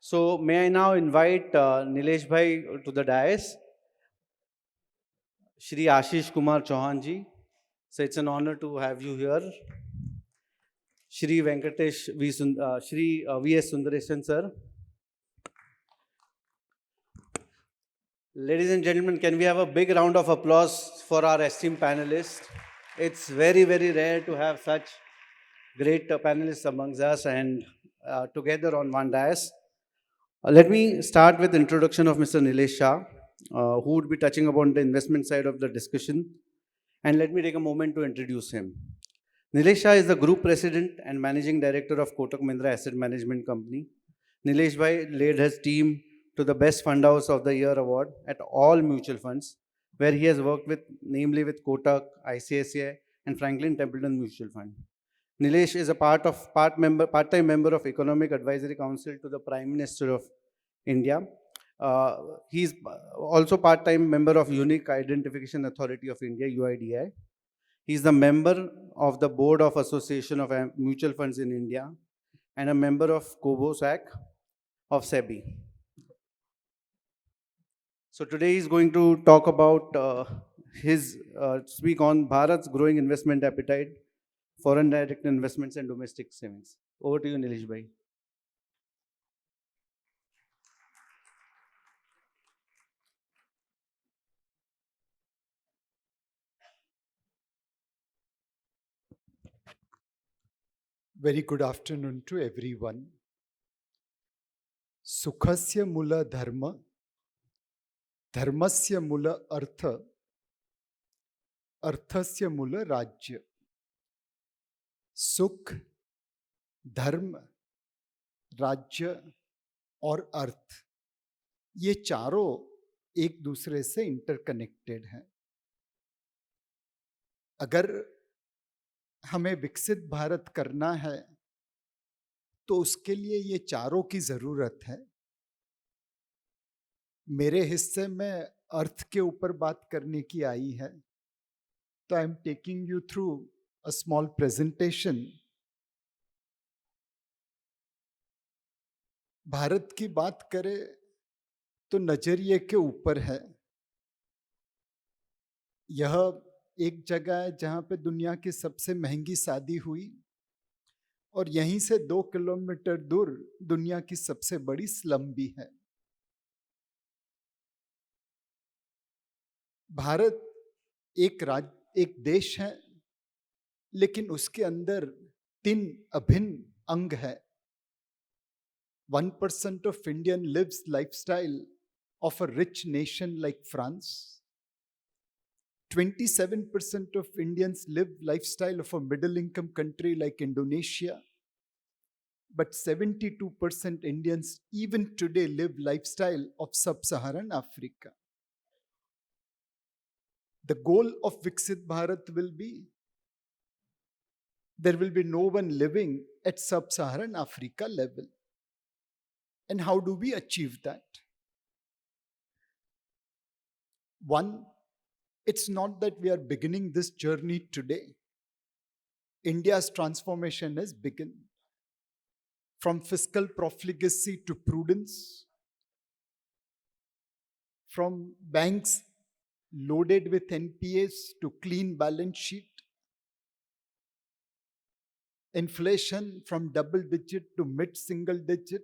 So may I now invite Nilesh Bhai to the dais, Shri Ashish Kumar Chauhan ji. So it's an honor to have you here. Shri Venkatesh Shri V.S. Sundaresan sir. Ladies and gentlemen, can we have a big round of applause for our esteemed panelists? It's very, very rare to have such great panelists amongst us and together on one dais. Let me start with introduction of Mr. Nilesh Shah, who would be touching upon the investment side of the discussion. And let me take a moment to introduce him. Nilesh Shah is the Group President and Managing Director of Kotak Mahindra Asset Management Company. Nilesh Bhai led his team to the Best Fund House of the Year award at all mutual funds, where he has worked with, namely with Kotak, ICICI, and Franklin Templeton Mutual Fund. Nilesh is a part-time member of Economic Advisory Council to the Prime Minister of India. He's also part-time member of Unique Identification Authority of India, UIDI. He's the member of the Board of Association of Mutual Funds in India and a member of COBOSAC of SEBI. So today he's going to talk about speak on Bharat's growing investment appetite, foreign direct investments and domestic savings. Over to you, Nilesh Bhai. Very good afternoon to everyone. Sukhasya mula dharma, dharmasya mula artha, अर्थस्य मूल राज्य. सुख, धर्म, राज्य और अर्थ, ये चारों एक दूसरे से इंटरकनेक्टेड हैं. अगर हमें विकसित भारत करना है तो उसके लिए ये चारों की जरूरत है. मेरे हिस्से में अर्थ के ऊपर बात करने की आई है, तो I am taking you through a small presentation. Bharat की बात करें तो नजरिए के ऊपर है. यह एक जगह है जहां पे दुनिया की सबसे महंगी शादी हुई और यहीं से 2 किलोमीटर दूर दुनिया की सबसे बड़ी स्लम भी है. भारत एक देश है, लेकिन उसके अंदर 3 अभिन्न अंग है. 1% of Indian lives lifestyle of a rich nation like France. 27% of Indians live lifestyle of a middle income country like Indonesia. But 72% Indians even today live lifestyle of sub-Saharan Africa. The goal of Viksit Bharat will be, there will be no one living at sub-Saharan Africa level. And how do we achieve that? One, it's not that we are beginning this journey today. India's transformation has begun. From fiscal profligacy to prudence, from banks loaded with NPAs to clean balance sheet, inflation from double digit to mid-single digit,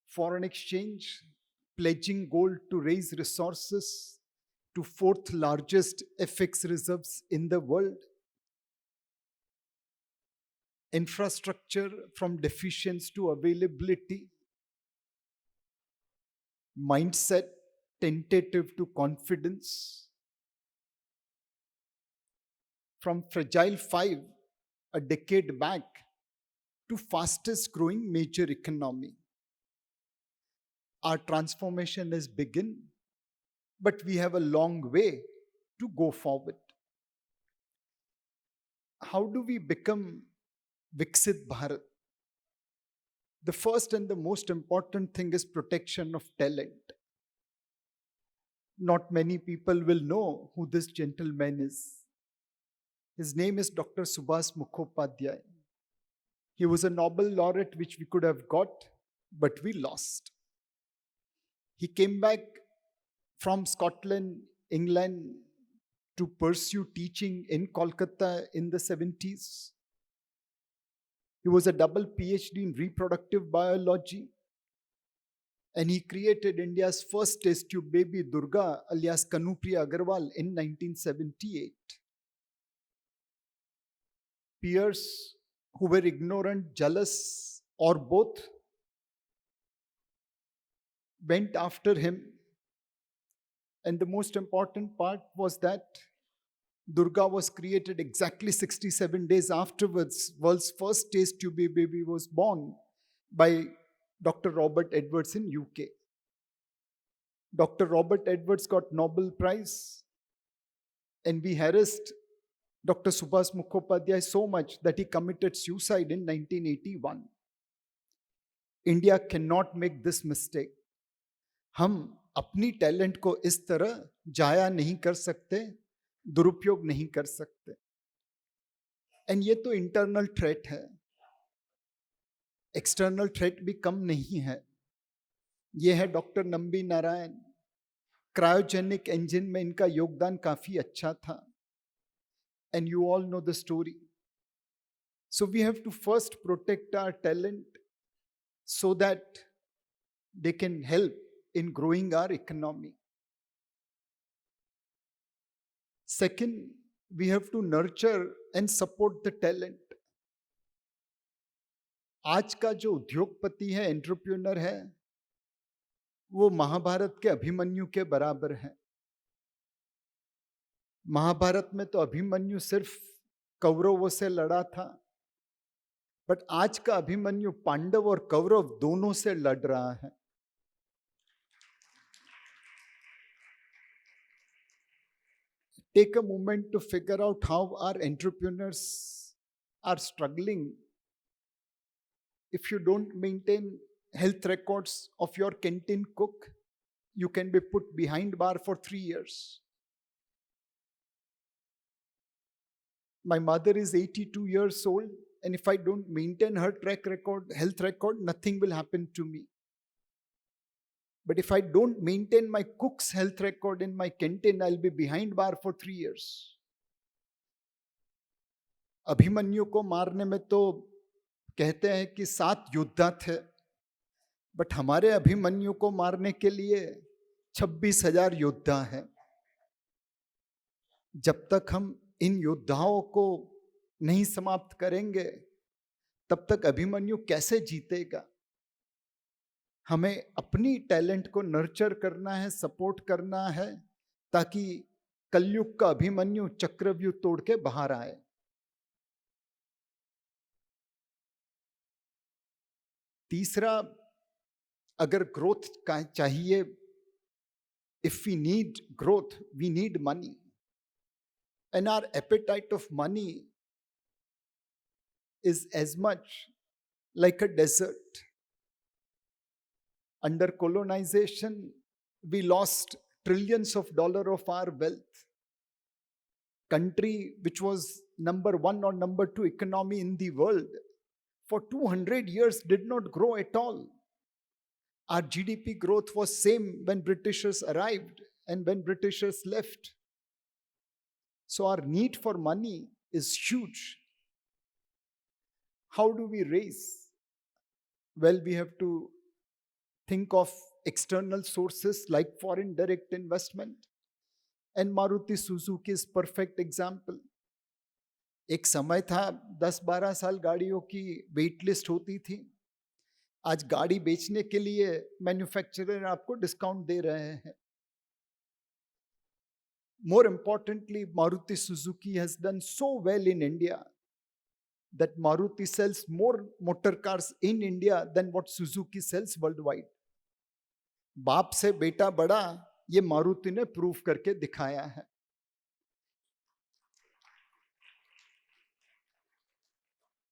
foreign exchange pledging gold to raise resources to 4th largest FX reserves in the world, infrastructure from deficiency to availability, mindset tentative to confidence, from fragile 5 a decade back to fastest growing major economy. Our transformation has begun, but we have a long way to go forward. How do we become Viksit Bharat? The first and the most important thing is protection of talent. Not many people will know who this gentleman is. His name is Dr. Subhas Mukhopadhyay. He was a Nobel laureate, which we could have got, but we lost. He came back from Scotland, England, to pursue teaching in Kolkata in the 70s. He was a double PhD in reproductive biology, and he created India's first test tube baby, Durga, alias Kanupriya Agarwal, in 1978. Peers who were ignorant, jealous, or both, went after him. And the most important part was that Durga was created exactly 67 days afterwards. World's first test tube baby was born by Dr. Robert Edwards in UK. Dr. Robert Edwards got Nobel Prize, and we harassed Dr. Subhas Mukhopadhyay so much that he committed suicide in 1981. India cannot make this mistake. हम अपनी talent को इस तरह जाया नहीं कर सकते, दुरुपयोग नहीं कर सकते. एंड ये तो इंटरनल थ्रेट है, एक्सटर्नल थ्रेट भी कम नहीं है. ये है doctor Nambi Narayan. Cryogenic engine में इनका योगदान काफी अच्छा था, and you all know the story. So we have to first protect our talent so that they can help in growing our economy. Second, we have to nurture and support the talent. आज का जो उद्योगपति है, entrepreneur है, वो महाभारत के अभिमन्यु के बराबर है. महाभारत में तो अभिमन्यु सिर्फ कौरवों से लड़ा था, बट आज का अभिमन्यु पांडव और कौरव दोनों से लड़ रहा है. Take a moment to figure out how our entrepreneurs are struggling. If you don't maintain health records of your canteen cook, you can be put behind bar for 3 years. My mother is 82 years old, and if I don't maintain her track record, health record, nothing will happen to me. But if I don't maintain my cook's health record in my canteen, I'll be behind bar for 3 years. Abhimanyu को मारने में तो कहते हैं कि 7 योद्धा थे, but हमारे अभिमन्यु को मारने के लिए 26,000 योद्धा हैं. जब तक हम इन योद्धाओं को नहीं समाप्त करेंगे, तब तक अभिमन्यु कैसे जीतेगा? हमें अपनी टैलेंट को नर्चर करना है, सपोर्ट करना है, ताकि कलयुग का अभिमन्यु चक्रव्यूह तोड़ के बाहर आए. तीसरा, अगर ग्रोथ का चाहिए, if we need growth, we need money. And our appetite of money is as much like a desert. Under colonization, we lost trillions of dollars of our wealth. Country which was number 1 or number 2 economy in the world for 200 years did not grow at all. Our GDP growth was same when Britishers arrived and when Britishers left. So our need for money is huge. How do we raise? Well, we have to think of external sources like foreign direct investment. And Maruti Suzuki is perfect example. एक समय था 10-12 साल गाड़ियों की wait list होती थी. आज गाड़ी बेचने के लिए मैन्युफैक्चरर आपको डिस्काउंट दे रहे हैं. More importantly, Maruti Suzuki has done so well in India that Maruti sells more motor cars in India than what Suzuki sells worldwide. बाप से बेटा बड़ा, ये मारुति ने प्रूव करके दिखाया है.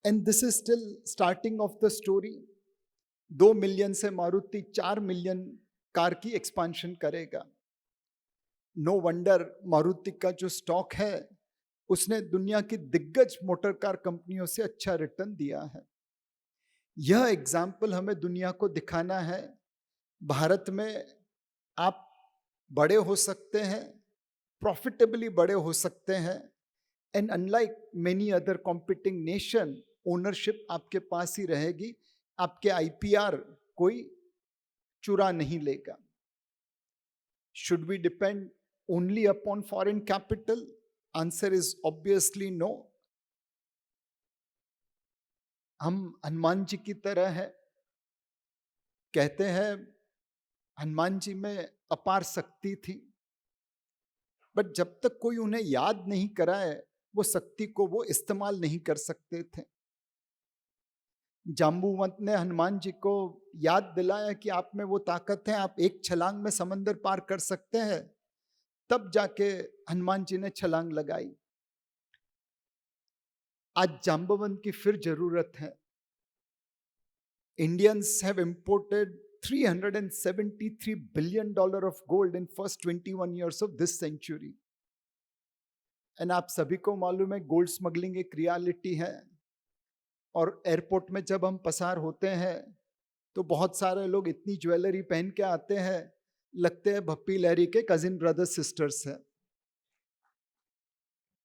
And this is still starting of the story. 2 million से मारुति 4 मिलियन कार की एक्सपांशन करेगा. नो वंडर मारुति का जो स्टॉक है, उसने दुनिया की दिग्गज मोटर कार कंपनियों से अच्छा रिटर्न दिया है. यह एग्जाम्पल हमें दुनिया को दिखाना है, भारत में आप बड़े हो सकते हैं, प्रॉफिटेबली बड़े हो सकते हैं, and unlike many other competing nation, ownership आपके पास ही रहेगी, आपके आईपीआर कोई चुरा नहीं लेगा। Should we depend only upon foreign capital? Answer is obviously no. हम हनुमान जी की तरह है, कहते हैं हनुमान जी में अपार शक्ति थी, बट जब तक कोई उन्हें याद नहीं कराए वो शक्ति को वो इस्तेमाल नहीं कर सकते थे। जाम्बुवंत ने हनुमान जी को याद दिलाया कि आप में वो ताकत है, आप एक छलांग में समंदर पार कर सकते हैं, तब जाके हनुमान जी ने छलांग लगाई। आज जाम्बुवंत की फिर जरूरत है। Indians have imported $373 billion of gold in first 21 years of this century. And आप सभी को मालूम है गोल्ड स्मगलिंग एक रियलिटी है, और एयरपोर्ट में जब हम पसार होते हैं तो बहुत सारे लोग इतनी ज्वेलरी पहन के आते हैं, लगते हैं भप्पी लहरी के कजिन ब्रदर्स सिस्टर्स हैं।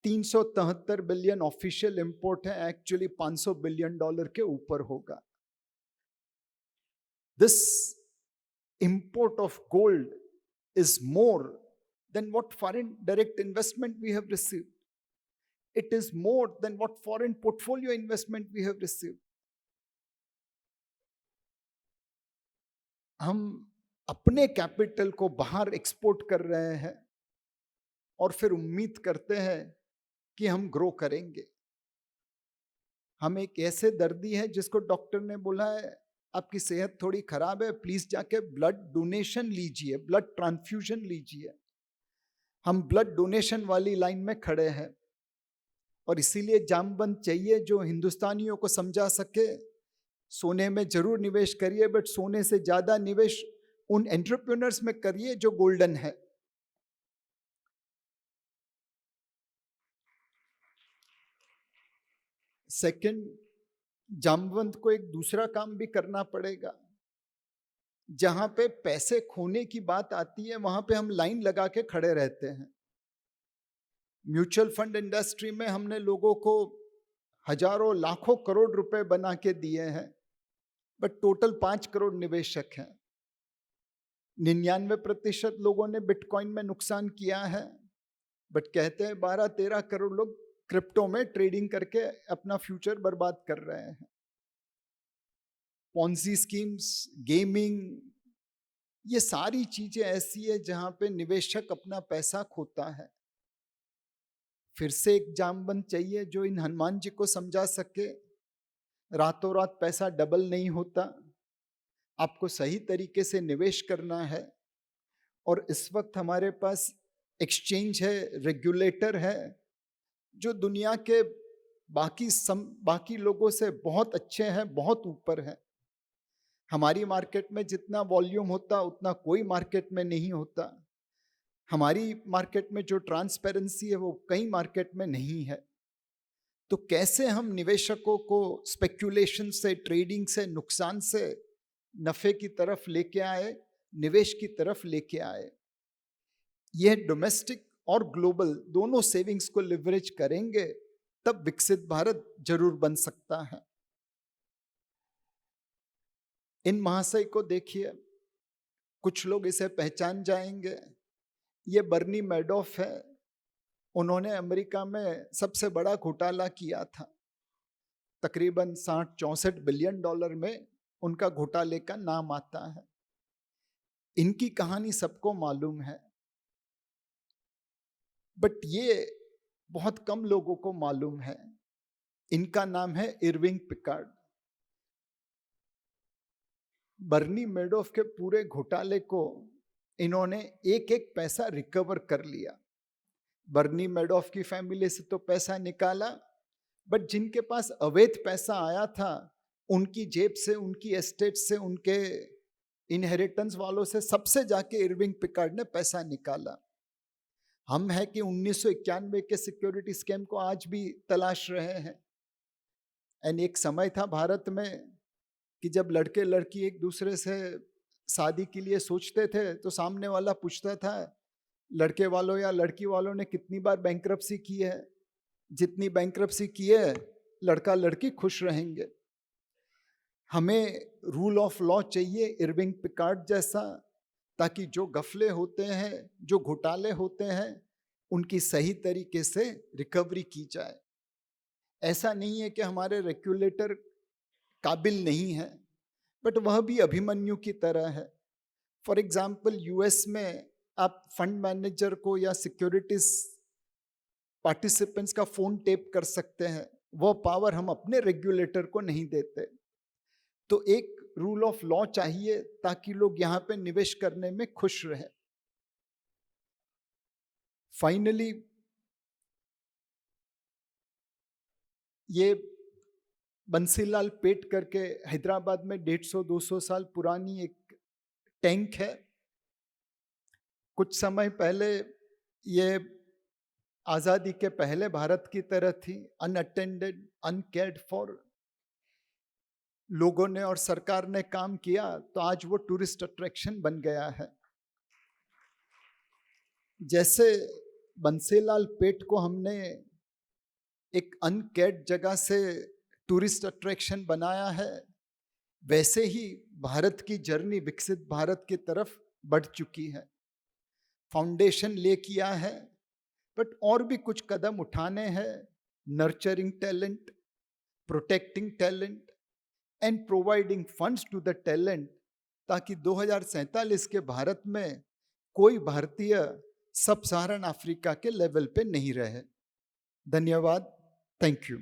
373 बिलियन ऑफिशियल इंपोर्ट है, एक्चुअली $500 बिलियन के ऊपर होगा। This import of gold is more than what foreign direct investment we have received. It is more than what foreign portfolio investment we have received. हम अपने capital को बाहर export कर रहे हैं और फिर उम्मीद करते हैं कि हम ग्रो करेंगे। हम एक ऐसे दर्दी हैं जिसको डॉक्टर ने बोला है आपकी सेहत थोड़ी खराब है, प्लीज जाके ब्लड डोनेशन लीजिए, ब्लड ट्रांसफ्यूजन लीजिए। हम ब्लड डोनेशन वाली लाइन में खड़े हैं, और इसीलिए जामबंद चाहिए जो हिंदुस्तानियों को समझा सके सोने में जरूर निवेश करिए, बट सोने से ज्यादा निवेश उन एंटरप्रेन्योर्स में करिए जो गोल्डन है। सेकंड, जामवंत को एक दूसरा काम भी करना पड़ेगा। जहां पे पैसे खोने की बात आती है वहां पे हम लाइन लगा के खड़े रहते हैं। म्यूचुअल फंड इंडस्ट्री में हमने लोगों को हजारों लाखों करोड़ रुपए बना के दिए हैं, बट टोटल 5 करोड़ निवेशक हैं। 99% लोगों ने बिटकॉइन में नुकसान किया है, बट कहते हैं 12-13 करोड़ लोग क्रिप्टो में ट्रेडिंग करके अपना फ्यूचर बर्बाद कर रहे हैं। पॉन्जी स्कीम्स, गेमिंग, ये सारी चीजें ऐसी है जहां पे निवेशक अपना पैसा खोता है। फिर से एक जामबंद चाहिए जो इन हनुमान जी को समझा सके रातों रात पैसा डबल नहीं होता, आपको सही तरीके से निवेश करना है। और इस वक्त हमारे पास एक्सचेंज है, रेगुलेटर है, जो दुनिया के बाकी लोगों से बहुत अच्छे हैं, बहुत ऊपर है। हमारी मार्केट में जितना वॉल्यूम होता उतना कोई मार्केट में नहीं होता। हमारी मार्केट में जो ट्रांसपेरेंसी है वो कई मार्केट में नहीं है। तो कैसे हम निवेशकों को स्पेक्यूलेशन से, ट्रेडिंग से, नुकसान से नफे की तरफ लेके आए, निवेश की तरफ लेके आए। यह डोमेस्टिक और ग्लोबल दोनों सेविंग्स को लिवरेज करेंगे तब विकसित भारत जरूर बन सकता है। इन महाशय को देखिए, कुछ लोग इसे पहचान जाएंगे। ये बर्नी मैडोफ है, उन्होंने अमेरिका में सबसे बड़ा घोटाला किया था। तकरीबन 60-64 बिलियन डॉलर में उनका घोटाले का नाम आता है। इनकी कहानी सबको मालूम है, बट ये बहुत कम लोगों को मालूम है। इनका नाम है इरविंग पिकार्ड। बर्नी मैडोफ के पूरे घोटाले को इन्होंने एक एक पैसा रिकवर कर लिया। बर्नी मैडोफ की फैमिली से तो पैसा निकाला, बट जिनके पास अवैध पैसा आया था उनकी जेब से, उनकी एस्टेट से, उनके इनहेरिटेंस वालों से, सबसे जाके इरविंग पिकार्ड ने पैसा निकाला। हम है कि 1991 के सिक्योरिटी स्कैम को आज भी तलाश रहे हैं। एंड एक समय था भारत में कि जब लड़के लड़की एक दूसरे से शादी के लिए सोचते थे तो सामने वाला पूछता था लड़के वालों या लड़की वालों ने कितनी बार बैंक्रप्सी की है, जितनी बैंक्रप्सी की है लड़का लड़की खुश रहेंगे। हमें रूल ऑफ लॉ चाहिए इरविंग पिकार्ड जैसा, ताकि जो गफले होते हैं, जो घोटाले होते हैं, उनकी सही तरीके से रिकवरी की जाए। ऐसा नहीं है कि हमारे रेगुलेटर काबिल नहीं है, बट वह भी अभिमन्यु की तरह है। फॉर एग्जाम्पल यूएस में आप फंड मैनेजर को या सिक्योरिटीज पार्टिसिपेंट्स का फोन टेप कर सकते हैं, वह पावर हम अपने रेगुलेटर को नहीं देते। तो एक रूल ऑफ लॉ चाहिए ताकि लोग यहां पे निवेश करने में खुश रहे। फाइनली ये बंसीलाल पेट करके हैदराबाद में 150-200 साल पुरानी एक टैंक है। कुछ समय पहले ये आज़ादी के पहले भारत की तरह थी, अनअटेंडेड, अनकेयर्ड फॉर। लोगों ने और सरकार ने काम किया तो आज वो टूरिस्ट अट्रैक्शन बन गया है। जैसे बंसीलाल पेट को हमने एक अनकेयर्ड जगह से टूरिस्ट अट्रैक्शन बनाया है, वैसे ही भारत की जर्नी विकसित भारत की तरफ बढ़ चुकी है। फाउंडेशन ले किया है, बट और भी कुछ कदम उठाने हैं। Nurturing talent, protecting talent and providing funds to the talent, ताकि 2047 के भारत में कोई भारतीय सब सहारन अफ्रीका के लेवल पे नहीं रहे। धन्यवाद। Thank you.